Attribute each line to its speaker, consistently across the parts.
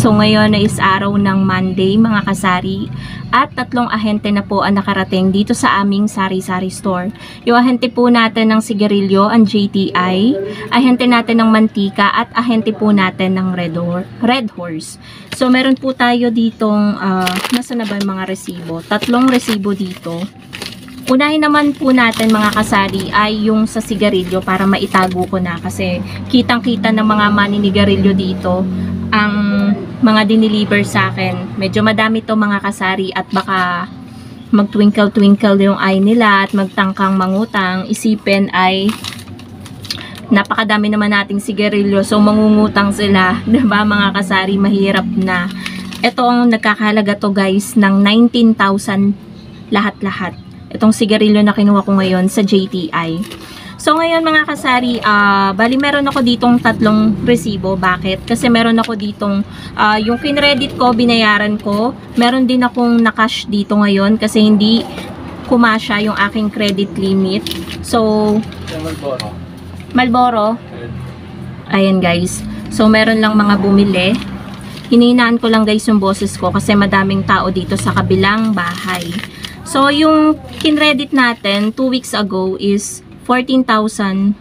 Speaker 1: So ngayon is araw ng Monday mga kasari at 3 ahente na po ang nakarating dito sa aming sari-sari store. Yung ahente po natin ng sigarilyo, ang JTI, ahente natin ng mantika at ahente po natin ng Red Horse. So meron po tayo ditong, nasa na ba yung mga resibo? 3 resibo dito. Unahin naman po natin mga kasari ay yung sa sigarilyo para maitago ko na kasi kitang-kita ng mga maninigarilyo dito ang mga diniliver sa akin. Medyo madami to mga kasari at baka mag-twinkle-twinkle yung eye nila at magtangkang mangutang. Isipin ay napakadami naman nating sigarilyo so mangungutang sila. Diba mga kasari, mahirap na. Ito ang nagkakahalaga to guys ng 19,000 lahat-lahat. Itong sigarilyo na kinuha ko ngayon sa JTI. So ngayon mga kasari, bali meron ako ditong 3 resibo. Bakit? Kasi meron ako ditong, yung kinredit ko, binayaran ko. Meron din akong nakash dito ngayon kasi hindi kumasya yung aking credit limit. So, Malboro. Ayan guys. So meron lang mga bumili. Hininaan ko lang guys yung boses ko kasi madaming tao dito sa kabilang bahay. So, yung kinredit natin 2 weeks ago is 14,436.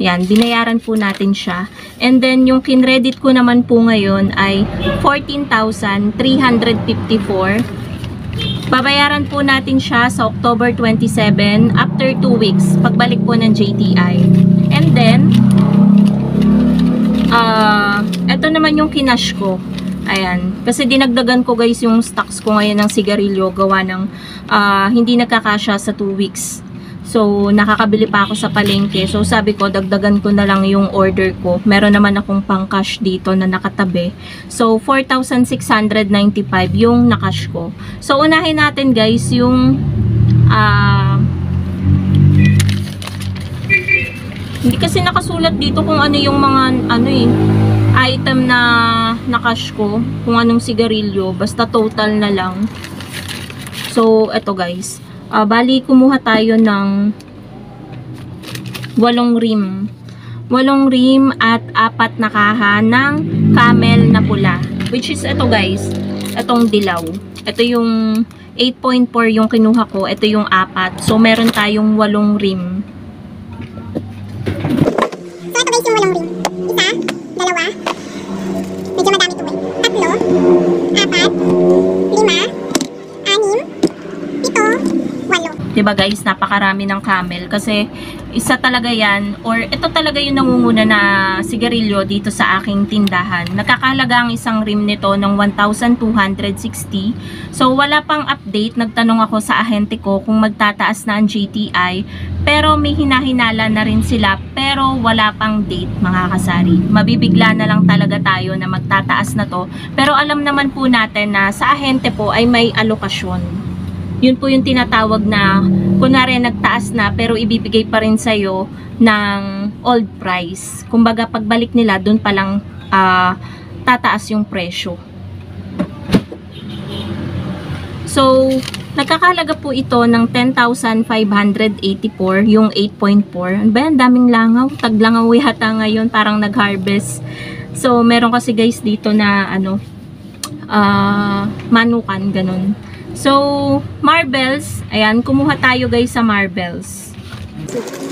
Speaker 1: Yan, binayaran po natin siya. And then, yung kinredit ko naman po ngayon ay 14,354. Babayaran po natin siya sa October 27 after 2 weeks, pagbalik po ng JTI. And then, ito naman yung kinash ko. Ayan. Kasi dinagdagan ko guys yung stocks ko ngayon ng sigarilyo gawa ng hindi nagkakasya sa 2 weeks. So, nakakabili pa ako sa palengke. So, sabi ko, dagdagan ko na lang yung order ko. Meron naman akong pang-cash dito na nakatabi. So, 4,695 yung nakash ko. So, unahin natin guys yung hindi kasi nakasulat dito kung ano yung mga item na nakash ko, kung anong sigarilyo, basta total na lang. So, eto guys. Bali, kumuha tayo ng 8 rim. 8 rim at 4 na kaha ng Camel na pula. Which is eto guys, etong dilaw. Ito yung 8.4 yung kinuha ko, ito yung 4. So, meron tayong 8 rim.
Speaker 2: So, ito guys yung 8 rim. Isa, dalawa, medyo madami ito eh. 3, 4, 5, 6, 7, 8.
Speaker 1: Diba guys, napakarami ng Camel kasi isa talaga yan or ito talaga yung nangunguna na sigarilyo dito sa aking tindahan. Nakakahalaga ang isang rim nito ng 1,260. So wala pang update, nagtanong ako sa ahente ko kung magtataas na ang GTI pero may hinahinala na rin sila pero wala pang date mga kasari. Mabibigla na lang talaga tayo na magtataas na to pero alam naman po natin na sa ahente po ay may alokasyon. Yun po yung tinatawag na kunwari nagtaas na pero ibibigay pa rin sa'yo ng old price. Kumbaga pagbalik nila dun palang tataas yung presyo. So, nagkakalaga po ito ng 10,584 yung 8.4. Ano ba yan? Daming langaw. Taglangaw yata ngayon. Parang nag-harvest. So, meron kasi guys dito na manukan. Ganun. So, marbles. Ayan, kumuha tayo guys sa marbles.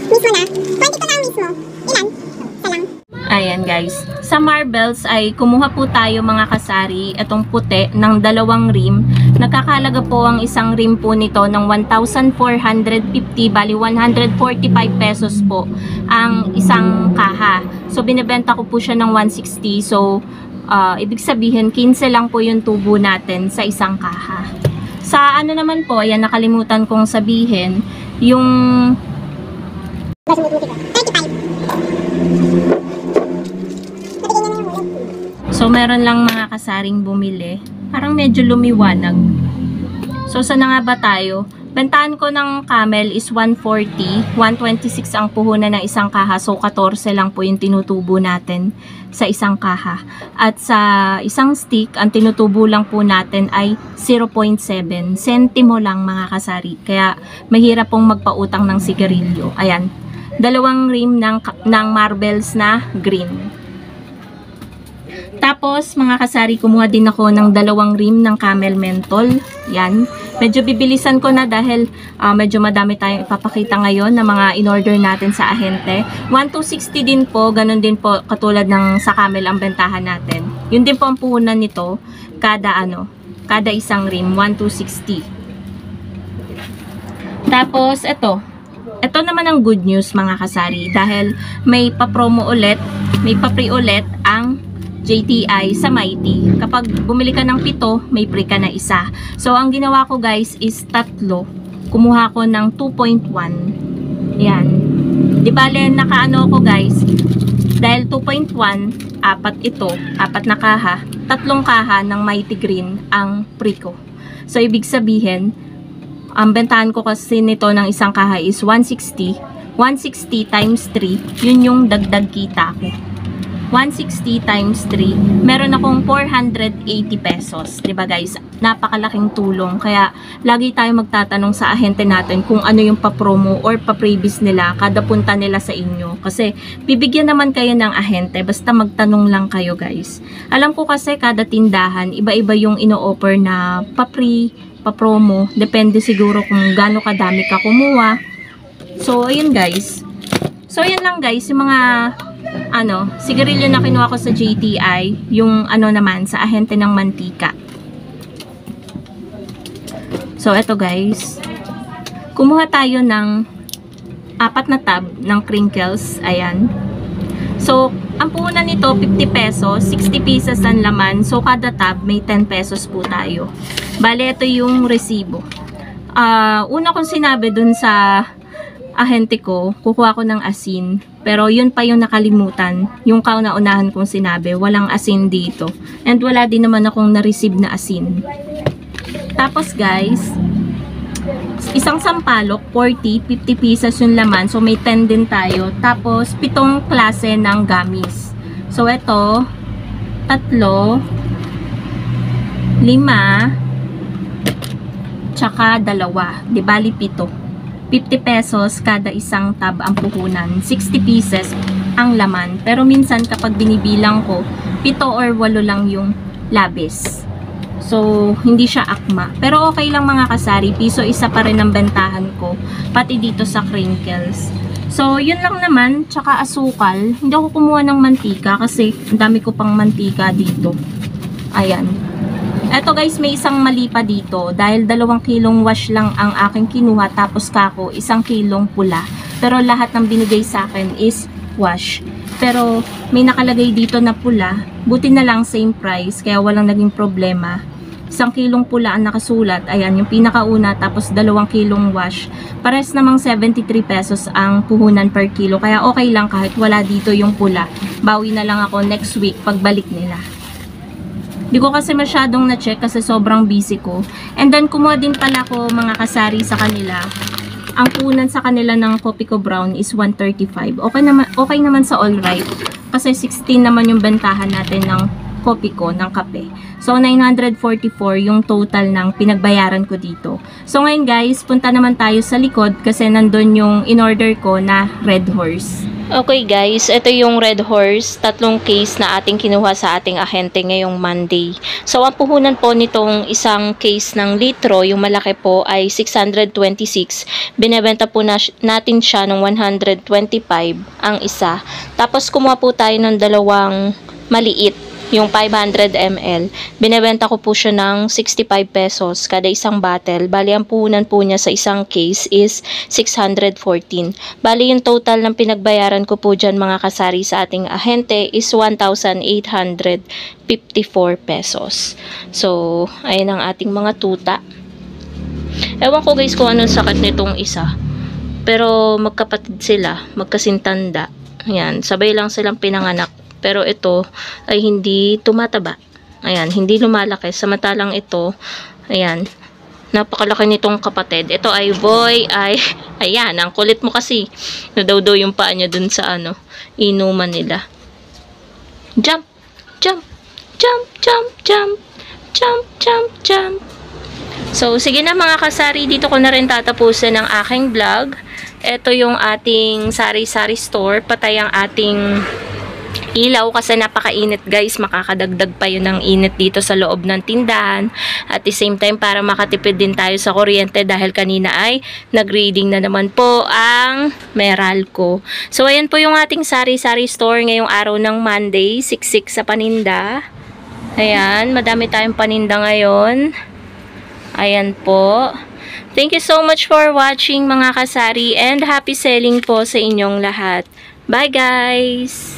Speaker 2: Mismo na. 22 lang mismo. Ilan? Isa lang.
Speaker 1: Ayan guys. Sa marbles ay kumuha po tayo mga kasari. Itong puti ng 2 rim. Nakakalaga po ang isang rim po nito ng 1,450. Bali 145 pesos po ang isang kaha. So, binibenta ko po siya ng 160. So, ibig sabihin 15 lang po yung tubo natin sa isang kaha. Sa ano naman po, ayan nakalimutan kong sabihin, yung
Speaker 2: 35.
Speaker 1: So meron lang mga kasaring bumili. Parang medyo lumiwanag. So saan na nga ba tayo? Bentahan ko ng Camel is 140, 126 ang puhunan ng isang kaha. So 14 lang po yung tinutubo natin sa isang kaha. At sa isang stick, ang tinutubo lang po natin ay 0.7 sentimo lang mga kasari. Kaya mahirap pong magpautang ng sigarilyo. Ayan, 2 rim ng marbles na green. Tapos, mga kasari, kumuha din ako ng 2 rim ng Camel Menthol. Yan. Medyo bibilisan ko na dahil medyo madami tayong ipapakita ngayon na mga in-order natin sa ahente. 1,260 din po. Ganun din po katulad ng sa Camel ang bentahan natin. Yun din po ang puhunan nito kada isang rim, 1,260. Tapos, ito naman ang good news mga kasari dahil may pa-promo ulit, may pa-free ulit ang JTI sa Mighty. Kapag bumili ka ng 7, may free ka na isa. So, ang ginawa ko guys is 3. Kumuha ko ng 2.1. Yan. Di bale, nakaano ko guys, dahil 2.1, 4 na kaha, 3 kaha ng Mighty Green ang free ko. So, ibig sabihin, ang bentahan ko kasi nito ng isang kaha is 160. 160 times 3, yun yung dagdag kita ko. 160 times 3, meron akong 480 pesos. Diba guys? Napakalaking tulong. Kaya, lagi tayo magtatanong sa ahente natin kung ano yung pa-promo or pa-previous nila kada punta nila sa inyo. Kasi, bibigyan naman kayo ng ahente. Basta magtanong lang kayo guys. Alam ko kasi kada tindahan, iba-iba yung ino-offer na pa-free, pa-promo. Depende siguro kung gaano kadami ka kumuha. So, ayun guys. So, ayun lang guys. Yung mga sigarilyo na kinuha ko sa JTI, yung naman, sa ahente ng mantika. So, eto guys. Kumuha tayo ng 4 na tab ng crinkles. Ayan. So, ang puhunan nito, 50 pesos, 60 pieces ang laman. So, kada tab, may 10 pesos po tayo. Bale, ito yung resibo. Una kong sinabi dun sa ahente ko, kukuha ko ng asin. Pero yun pa yung nakalimutan. Yung kauna-unahan kong sinabi, walang asin dito. And wala din naman akong na-receive na asin. Tapos guys, isang sampalok, 40, 50 pieces yung laman. So may 10 din tayo. Tapos 7 klase ng gummies. So ito, 3, 5, tsaka 2. Di bali 7. 50 pesos kada isang tab ang puhunan. 60 pieces ang laman. Pero minsan kapag binibilang ko, 7 or 8 lang yung labis. So, hindi siya akma. Pero okay lang mga kasari. Piso isa pa rin ang bentahan ko. Pati dito sa crinkles. So, yun lang naman. Tsaka asukal. Hindi ako kumuha ng mantika kasi ang dami ko pang mantika dito. Ayan. Eto guys, may isang mali pa dito. Dahil 2 kilong wash lang ang aking kinuha. Tapos kako, 1 kilong pula. Pero lahat ng binigay sa akin is wash. Pero may nakalagay dito na pula. Buti na lang same price. Kaya walang naging problema. 1 kilong pula ang nakasulat. Ayan, yung pinakauna. Tapos 2 kilong wash. Pares namang 73 pesos ang puhunan per kilo. Kaya okay lang kahit wala dito yung pula. Bawi na lang ako next week pagbalik nila. Di ko kasi masyadong na-check kasi sobrang busy ko. And then, kumuha din pala ko mga kasari sa kanila. Ang puhunan sa kanila ng Copico Brown is 135. Okay naman sa all right. Kasi 16 naman yung bentahan natin ng Copico, ng kape. So, 944 yung total ng pinagbayaran ko dito. So, ngayon guys, punta naman tayo sa likod kasi nandun yung in-order ko na Red Horse. Okay guys, ito yung Red Horse, 3 case na ating kinuha sa ating ahente ngayong Monday. So, ang puhunan po nitong isang case ng litro, yung malaki po ay 626. Binebenta po natin siya ng 125 ang isa. Tapos, kumuha po tayo ng 2 maliit, yung 500 ml. Binebenta ko po siya ng 65 pesos kada isang bottle. Bali, ang puhunan po niya sa isang case is 614. Bali, yung total ng pinagbayaran ko po dyan mga kasari sa ating ahente is 1,854 pesos. So, ayun ang ating mga tuta. Ewan ko guys kung anong sakit nitong isa. Pero magkapatid sila, magkasintanda. Ayan, sabay lang silang pinanganak. Pero ito ay hindi tumataba. Ayan, hindi lumalaki. Samantalang ito, ayan, napakalaki nitong kapatid. Ito ay boy, ayan, ang kulit mo kasi. Nadaw-daw yung paa niya dun sa inuman nila. Jump, jump, jump, jump, jump, jump, jump, jump. So, sige na mga kasari, dito ko na rin tatapusin ang aking vlog. Ito yung ating sari-sari store. Patay ang ating ilaw kasi napakainit guys, makakadagdag pa yun ng init dito sa loob ng tindahan. At the same time para makatipid din tayo sa kuryente dahil kanina ay nag-reading na naman po ang Meralco. So ayan po yung ating sari-sari store ngayong araw ng Monday, siksik sa paninda. Ayan, madami tayong paninda ngayon. Ayan po. Thank you so much for watching mga kasari and happy selling po sa inyong lahat. Bye guys!